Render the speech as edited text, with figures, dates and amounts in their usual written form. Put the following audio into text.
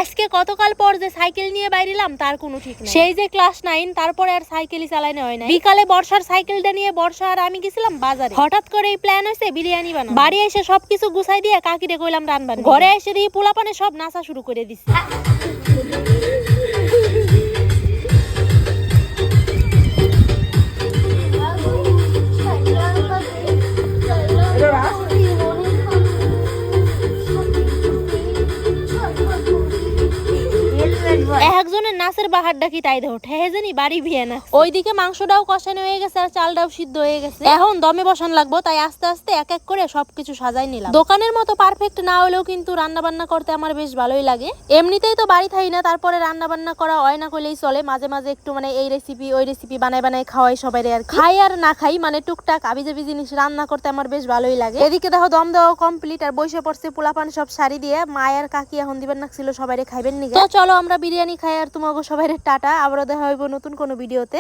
আজকে কতকাল পর যে সাইকেল নিয়ে বাইরিলাম তার কোনো ঠিক নাই। সেই যে ক্লাস 9 তারপরে আর সাইকেলই চালানো হয় না। বিকালে বর্ষার সাইকেলটা নিয়ে বর্ষা আর আমি গেছিলাম বাজারে। হঠাৎ করে এই প্ল্যান হয়েছে বিরিয়ানি বানাবো। বাড়ি এসে সবকিছু গুছাই দিয়ে কাকিরে কইলাম রান্না। ঘরে এসে দিয়ে পোলাপানে সব নাচা শুরু করে দিচ্ছে। একজনের নাচের বাহারটা কি তাই দেখো ঠেহে জানি বাড়ি ভিয়ে না। ওইদিকে মাংসটাও কষানো হয়ে গেছে আর চালটাও সিদ্ধ হয়ে গেছে। এখন দমে বসান লাগবো, তাই আস্তে আস্তে এক এক করে সবকিছু সাজাই নিলাম। দোকানের মতো পারফেক্ট না হলেও কিন্তু রান্না বান্না করতে আমার বেশ ভালোই লাগে। এমনিতেই তো বাড়ি থাকি না, তারপরে রান্না বান্না করা হয় না করলেই চলে। মাঝে মাঝে একটু মানে এই রেসিপি ওই রেসিপি বানাই বানাই খাওয়াই সবাই। আর খাই আর না খাই মানে টুকটাক আবিজাবি জিনিস রান্না করতে আমার বেশ ভালোই লাগে। এদিকে দেখো দম দেওয়া কমপ্লিট আর বসে পড়ছে পোলাপান সব শাড়ি দিয়ে। মায়ের কাকি এখন দিবেন না ছিল সবাই খাইবেন নি। তো চলো আমরা বিরিয়ানি খাই আর তোমাকে সবাই টাটা। আবারও দেখা হইব নতুন কোনো ভিডিওতে।